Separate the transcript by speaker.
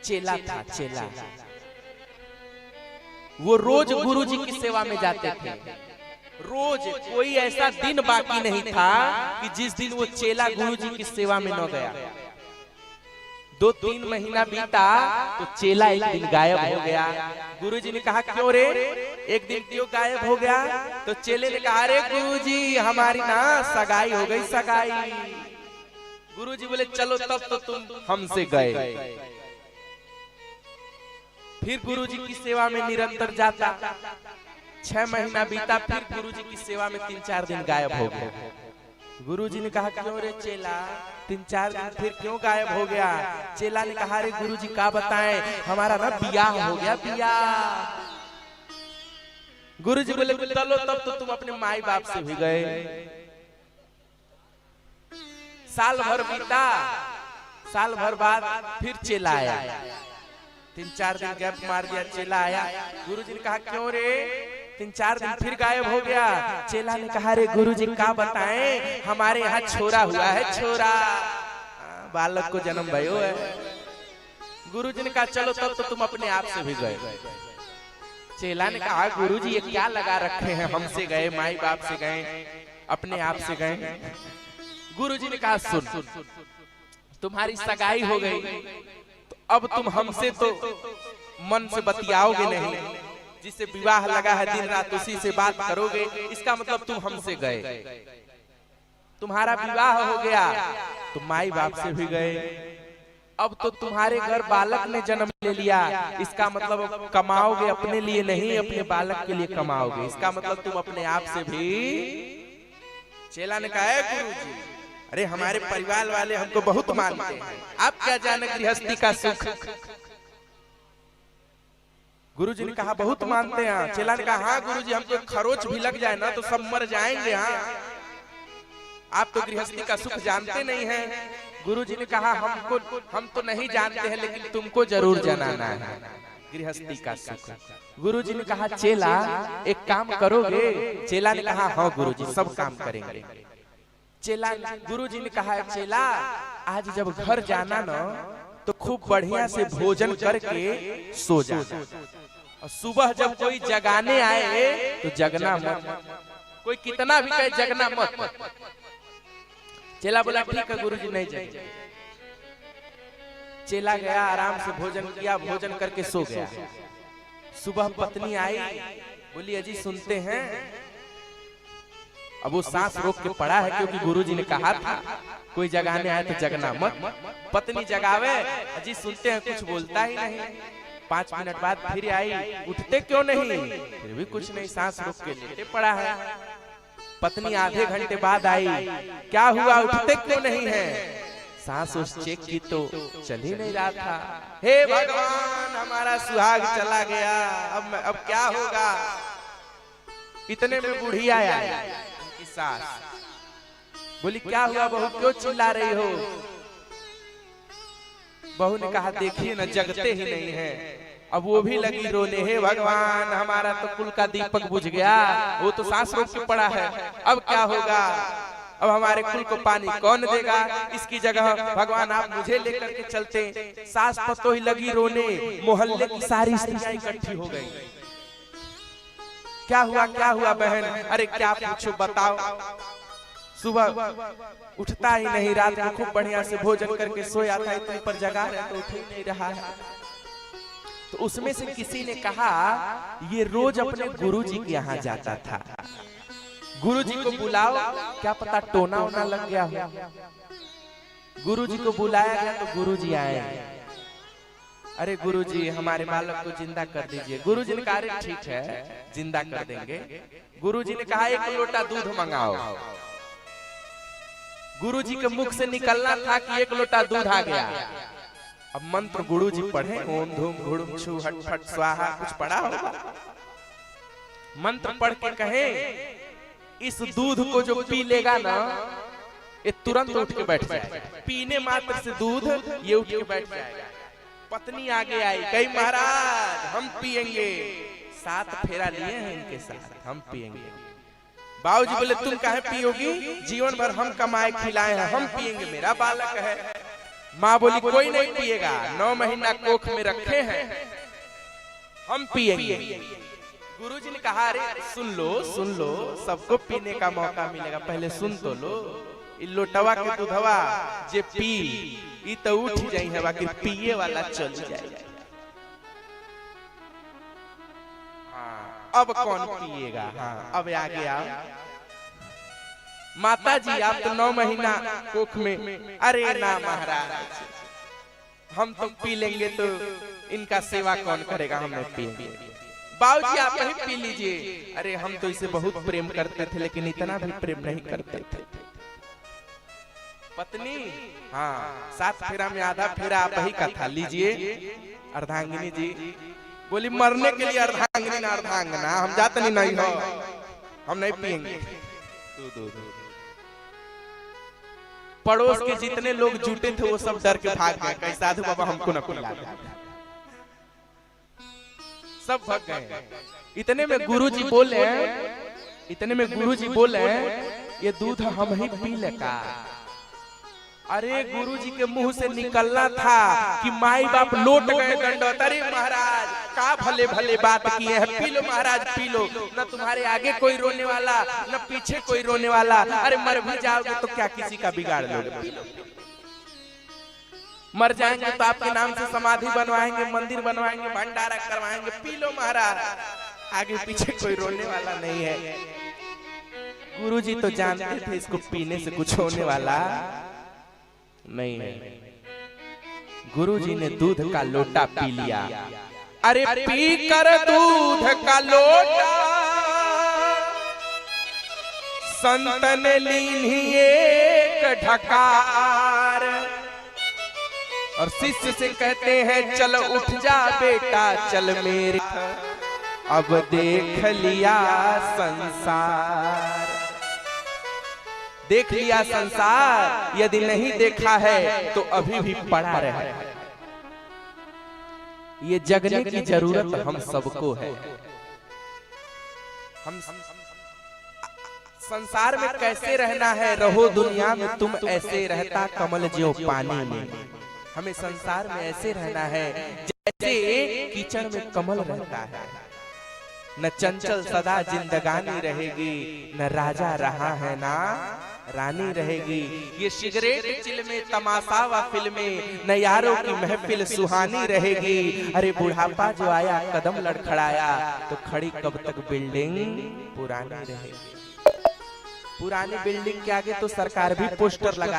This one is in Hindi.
Speaker 1: चेला था, चेला। वो रोज गुरुजी की सेवा में जाते थे। रोज कोई ऐसा दिन बाकी नहीं था कि जिस दिन वो चेला गुरुजी की सेवा में न गया। 2-3 महीना बीता तो चेला एक दिन गायब हो गया। गुरुजी ने कहा क्यों रे, एक दिन क्यों गायब हो गया? तो चेले ने कहा अरे गुरुजी हमारी ना सगाई हो गई, सगाई। गुरुजी बोले चलो तब तो तुम हमसे गए। फिर गुरुजी की सेवा में निरंतर जाता। 6 महीना बीता, फिर गुरुजी की सेवा में 3-4 दिन गायब हो गया। गुरुजी ने कहा क्यों रे चेला, 3-4 दिन फिर क्यों गायब हो गया? चेला ने कहा अरे गुरुजी का बताएं, हमारा ना बियाह हो गया, बियाह। गुरुजी बोले चलो तब तो तुम अपने माई बाप से भी गए। साल भर बीता, साल भर बाद फिर चेला आया। 3-4 दिन गैप मार दिया, चेला आया। गुरुजी ने कहा क्यों रे, 3-4 दिन फिर गायब हो गया? चेला ने कहा रे गुरुजी का बताएं, हमारे यहाँ छोरा हुआ है, छोरा, बालक को जन्म भयो है। गुरुजी ने कहा चलो तब तो तुम अपने आप से भी गए। चेला ने कहा गुरुजी ये क्या लगा रखे हैं, हमसे गए, माई बाप से गए, अपने आप से गए। गुरुजी ने कहा सुन, तुम्हारी सगाई हो गई तो अब तुम हमसे तो मन से बतियाओगे नहीं, जिससे विवाह लगा है दिन रात उसी से बात करोगे, इसका मतलब तुम हमसे गए। तुम्हारा विवाह हो गया तो माई बाप से भी गए। अब तो तुम्हारे घर बालक ने जन्म ले लिया, इसका मतलब कमाओगे अपने लिए नहीं, अपने बालक के लिए कमाओगे, इसका मतलब तुम अपने आप से भी। चेला ने कहा गुरुजी अरे हमारे परिवार वाले हमको बहुत मानते हैं, आप क्या जाने गृहस्थी का सुख। गुरुजी ने कहा बहुत मानते हैं। चेला ने कहा हाँ गुरुजी, हमको खरोच भी लग जाए ना तो सब मर जाएंगे। हाँ आप तो गृहस्थी का सुख जानते नहीं हैं। गुरुजी ने कहा हम तो नहीं जानते हैं, लेकिन तुमको जरूर जनाना है गृहस्थी का सुख। गुरुजी ने कहा चेला एक काम करोगे? चेला ने कहा हाँ गुरुजी सब काम करेंगे। चेला गुरुजी ने कहा चेला आज जब घर जाना ना तो खूब बढ़िया से भोजन करके सो जा, और सुबह जब कोई जगाने आए तो जगना मत, कोई कितना भी कहे जगना मत। चेला बोला ठीक है गुरुजी नहीं जाएंगे। चेला गया, आराम से भोजन किया, भोजन करके सो गया। सुबह पत्नी आई, बोली अजी सुनते हैं। अब वो सांस रोक के पड़ा है क्योंकि गुरुजी ने कहा था कोई जगाने आए तो जगना मत। पत्नी जगावे, अजी सुनते हैं, कुछ बोलता ही नहीं। 5 मिनट बाद फिर आई, उठते क्यों नहीं? फिर भी कुछ नहीं, सांस रोक के लेटे पड़ा है। पत्नी आधे घंटे बाद आई, क्या हुआ उठते क्यों नहीं है? सांस उस चेक की तो चल ही नहीं रहा था। हे भगवान हमारा सुहाग चला गया, अब क्या होगा? इतने में बुढ़िया आई, सास बोली क्या हुआ बहू, क्यों चिल्ला रही हो? बहू ने कहा देखिए ना जगते ही नहीं है। अब वो भी लगी रोने, हे भगवान हमारा तो कुल का दीपक बुझ गया, वो तो सांस रोक के पड़ा है, अब क्या होगा? अब हमारे कुल को पानी कौन देगा? इसकी जगह भगवान आप मुझे लेकर के चलते। सास पतो ही लगी रोने, मोहल्ले की सारी स्त्रियां इकट्ठी हो गई। क्या हुआ बहन? अरे क्या पूछो बताओ। सुबह उठता ही नहीं, रात को खूब बढ़िया से भोजन करके सोया था, इतने पर जगा रहे तो उठ ही नहीं रहा है। तो उसमें से किसी ने कहा ये रोज अपने गुरुजी के यहाँ जाता था, गुरुजी को बुलाओ, क्या पता टोना वोना लग गया हो। गुरुजी को बुलाया गया तो गुरुजी आए, अरे गुरुजी हमारे बालक को जिंदा कर दीजिए। गुरुजी ने कहा ठीक है जिंदा कर देंगे। गुरुजी ने कहा 1 लोटा दूध मंगाओ। गुरुजी के मुख से निकलना था कि 1 लोटा दूध आ गया। अब मंत्र गुरुजी पढ़े, ओम धूम घुड़ुम छू हट फट स्वाहा, कुछ पढ़ा होगा। मंत्र पढ़ के कहे इस दूध को जो पी लेगा ना ये तुरंत उठ के बैठ जाए। पीने मात्र से दूध ये उठ के बैठ जाएगा। पत्नी आगे आई, कही महाराज हम पिएंगे। 7 फेरा लिए हैं इनके साथ, हम पिएंगे। बाबूजी बोले तुम काहे पियोगी? जीवन भर हम कमाए खिलाए हैं, हम पिएंगे, मेरा बालक है। माँ बोली कोई नहीं पिएगा, 9 महीना कोख में रखे हैं, हम पिएंगे। गुरुजी ने कहा अरे सुन लो, सबको पीने का मौका मिलेगा, पहले सुन तो लो। इ लोटवा के दूधवा जे पी इ तो उठ जाई है, बाकी पिए वाला चल जाएगा। हाँ, अब कौन पिएगा? हाँ, अब आगे आओ। माता जी आप तो 9 महीना कोख में, अरे ना महाराज हम तो पी लेंगे तो इनका सेवा कौन करेगा, हम नहीं पिएंगे। बाबूजी आप ही पी लीजिए। अरे हम तो इसे बहुत प्रेम करते थे, लेकिन इतना भी प्रेम नहीं करते थे। पत्नी हाँ, 7 फेरा में आधा फेरा आप ही का था, लीजिए। अर्धांगिनी जी बोली मरने के लिए अर्धांगिनी ना अर्धांगना, हम जाते नहीं हो, हम नहीं पिएंगे। पड़ोस के जितने लोग जुटे थे वो सब डर के भाग गए, कहीं साधु बाबा हमको न पिला दे, सब भाग गए। इतने में गुरुजी बोले ये दूध हम ही पी ले का। अरे गुरुजी के मुंह से निकलना था कि माई बाप लौट गए दंडवत। अरे महाराज का भले भले बात किए हैं, पी लो महाराज पी लो, न तुम्हारे आगे कोई रोने वाला न पीछे कोई रोने वाला। अरे मर भी जाओगे तो क्या किसी का बिगाड़ लोगे, मर जाएंगे तो आपके नाम से समाधि बनवाएंगे, मंदिर बनवाएंगे, भंडारा करवाएंगे, पी लो महाराज, आगे पीछे कोई रोने वाला नहीं है। गुरुजी तो जानते थे इसको पीने से कुछ होने वाला नहीं है। गुरुजी ने दूध का लोटा पी लिया। अरे पी कर दूध का लोटा संतन लीनी एक ढकार, और शिष्य से कहते हैं चल उठ जा बेटा चल मेरे, अब देख लिया संसार। देख लिया संसार, यदि नहीं देखा है तो अभी भी पड़ा रहे। ये जगने की जरूरत हम सबको है। हम संसार में कैसे रहना है, रहो दुनिया में तुम ऐसे, रहता कमल ज्यों पानी में। हमें संसार में ऐसे रहना है जैसे कीचड़ में कमल रहता है, न चंचल सदा जिंदगानी रहेगी, न राजा रहा है ना रानी रहेगी। ये सिगरेट चिलमे तमाशा व फिल्में, न यारों की महफिल सुहानी रहेगी। अरे बुढ़ापा जो आया कदम लड़खड़ाया, तो खड़ी कब तक बिल्डिंग पुरानी रहेगी। पुरानी बिल्डिंग के आगे तो सरकार भी पोस्टर लगा